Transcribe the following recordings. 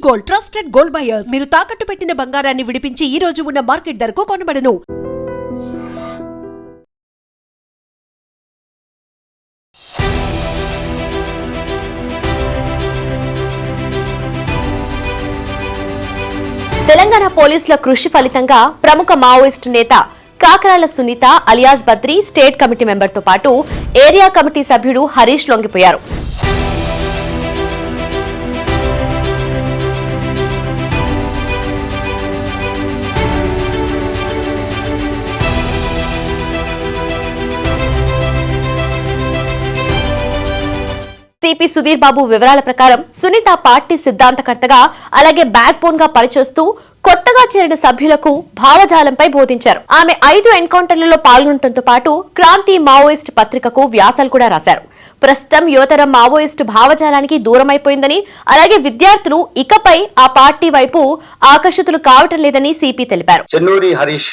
Gold, trusted gold buyers. మీరు తాకట్టు పెట్టిన బంగారాన్ని విడిపించి ఈ రోజు ఉన్న మార్కెట్ ధరకు కొనబడను. తెలంగాణ పోలీసుల కృషి ఫలితంగా ప్రముఖ మావోయిస్టు నేత Kakarala Sunitha alias Badri state committee మెంబర్తో పాటు ఏరియా కమిటీ సభ్యుడు హరీష్ లొంగిపోయారు. సిపి సుధీర్ బాబు వివరాల ప్రకారం సునీత పార్టీ సిద్ధాంతకర్తగా అలాగే బ్యాక్ బోన్ గా పనిచేస్తూ కొత్తగా చేరిన సభ్యులకు భావజాలంపై బోధించారు. ఆమె 5 ఎన్కౌంటర్లలో పాల్గొనడంతో పాటు క్రాంతి మావోయిస్ట్ పత్రికకు వ్యాసాలు కూడా రాశారు. ప్రస్తుతం యువతరం మావోయిస్టు భావజాలానికి దూరమైపోయిందని అలాగే విద్యార్థులు ఇకపై ఆ పార్టీ వైపు ఆకర్షితులు కావటం లేదని సిపి తెలిపారు. చెన్నూరి హరీష్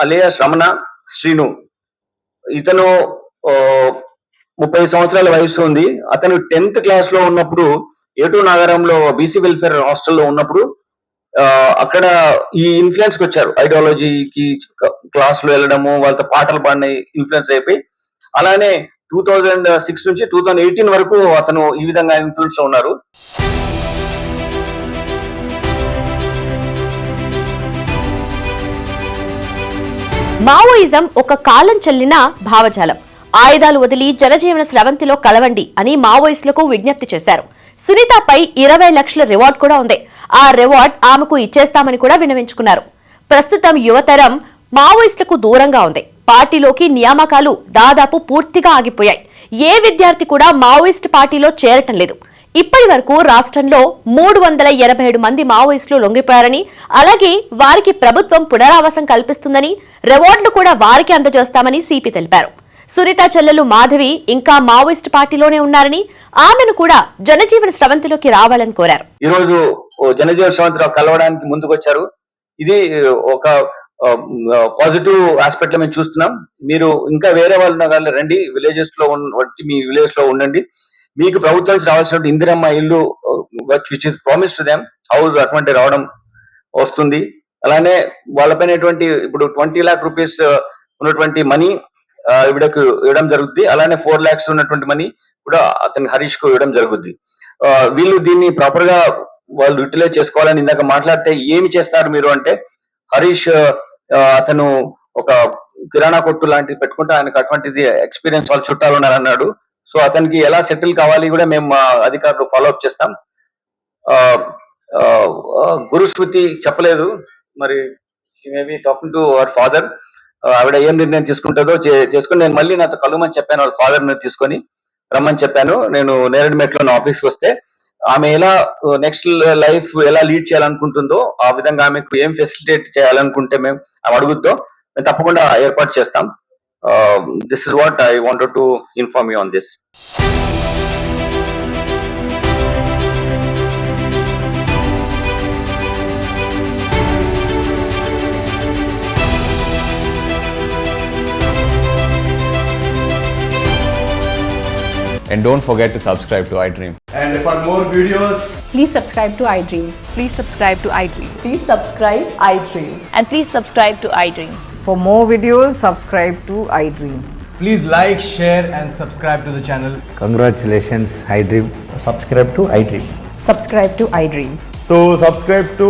అలియాస్ రమణ శ్రీను ఇతను 30 సంవత్సరాల వయసు ఉంది. అతను 10th క్లాస్ లో ఉన్నప్పుడు ఏటూ నగరంలో బీసీ వెల్ఫేర్ హాస్టల్లో ఉన్నప్పుడు అక్కడ ఈ ఇన్ఫ్లుయెన్స్ కి వచ్చారు. ఐడియాలజీకి క్లాస్ లో వెళ్ళడము, వాళ్ళతో పాటలు పాడిన ఇన్ఫ్లుయెన్స్ అయిపోయి అలానే 2006 నుంచి 2018 వరకు అతను ఈ విధంగా ఇన్ఫ్లుయెన్స్ లో ఉన్నారు. మావోయిజం ఒక కాలం చెల్లిన భావజాలం. ఆయుధాలు వదిలి జనజీవన స్రవంతిలో కలవండి అని మావోయిస్టులకు విజ్ఞప్తి చేశారు. సునీతపై 20 లక్షల రివార్డ్ కూడా ఉంది. ఆ రివార్డ్ ఆమెకు ఇచ్చేస్తామని కూడా విన్నవించుకున్నారు. ప్రస్తుతం యువతరం మావోయిస్టులకు దూరంగా ఉంది. పార్టీలోకి నియామకాలు దాదాపు పూర్తిగా ఆగిపోయాయి. ఏ విద్యార్థి కూడా మావోయిస్టు పార్టీలో చేరటం లేదు. ఇప్పటి వరకు రాష్ట్రంలో 387 మంది మావోయిస్టులు లొంగిపోయారని అలాగే వారికి ప్రభుత్వం పునరావాసం కల్పిస్తుందని రివార్డులు కూడా వారికి అందజేస్తామని సిపి తెలిపారు. సునీత చెల్లెలు మాధవి ఇంకా మావోయిస్ట్ పార్టీలోనే ఉన్నారని ఆమెను కూడా జనజీవన స్రవంతిలోకి రావాలని కోరారు. ఈ రోజు జనజీవన స్రవంతిలో కలవడానికి ముందుకొచ్చారు. ఇది ఒక పాజిటివ్ ఆస్పెక్ట్ లో మేము చూస్తున్నాం. మీరు ఇంకా వేరే వాళ్ళు రండి, విలేజెస్ లో వచ్చి మీ విలేజ్ లో ఉండండి. మీకు ప్రభుత్వం నుంచి రావాల్సిన ఇందిరమ్మ ఇల్లు which is promise to them house అటువంటి రావడం వస్తుంది. అలానే వాళ్ళపైన ఇప్పుడు 20 lakh రూపీస్ ఉన్నటువంటి మనీ ఇవిడకు ఇవ్వడం జరుగుద్ది. అలానే 4 lakhs ఉన్నటువంటి మనీ కూడా అతని హరీష్ కు ఇవ్వడం జరుగుద్ది. వీళ్ళు దీన్ని ప్రాపర్ గా వాళ్ళు యూటిలైజ్ చేసుకోవాలని ఇందాక మాట్లాడితే ఏమి చేస్తారు మీరు అంటే, హరీష్ అతను ఒక కిరాణా కొట్టు లాంటిది పెట్టుకుంటే ఆయనకు అటువంటిది ఎక్స్పీరియన్స్ వాళ్ళ చుట్టాలు ఉన్నారన్నాడు. సో అతనికి ఎలా సెటిల్ కావాలి కూడా మేము అధికారులు ఫాలో అప్ చేస్తాం. గురుస్మృతి చెప్పలేదు, మరి maybe talking to our father. ఆవిడ ఏం నిర్ణయం తీసుకుంటుందో చేసుకుని నేను మళ్ళీ నాతో కలుమని చెప్పాను. వాళ్ళ ఫాదర్ ని తీసుకొని రమ్మని చెప్పాను. నేను నేరేడుమెట్లో నా ఆఫీస్కి వస్తే ఆమె ఎలా నెక్స్ట్ లైఫ్ ఎలా లీడ్ చేయాలనుకుంటుందో ఆ విధంగా ఆమెకు ఏం ఫెసిలిటేట్ చేయాలనుకుంటే మేము అడుగుతో మేము తప్పకుండా ఏర్పాటు చేస్తాం. This is what I wanted to inform you on this. And don't forget to subscribe to iDream. And for more videos, please subscribe to iDream. Please subscribe to iDream. Please subscribe iDream. And please subscribe to iDream. For more videos, subscribe to iDream. please like, share and subscribe to the channel. Congratulations, iDream. Subscribe to iDream. Subscribe to iDream. So subscribe to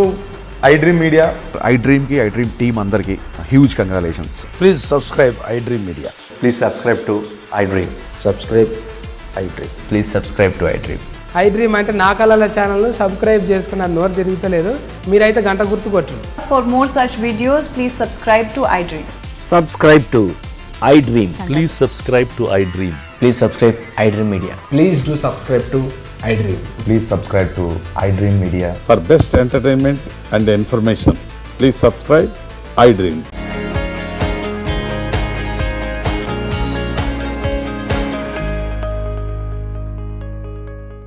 iDream Media. iDream ki iDream team andarki huge congratulations. Please subscribe iDream Media. Please subscribe to iDream. Subscribe iDream. Please subscribe to iDream. iDream అంటే నా కళల channel subscribe చేసుకున్న నోరు తిరుగుతలేదు, మీరైతే గంట గుర్తు కొట్టండి. For more such videos, please subscribe to iDream. Subscribe to iDream. Please subscribe to iDream. Please subscribe iDream Media. Please do subscribe to iDream. Please subscribe to iDream Media. For best entertainment and information, please subscribe iDream.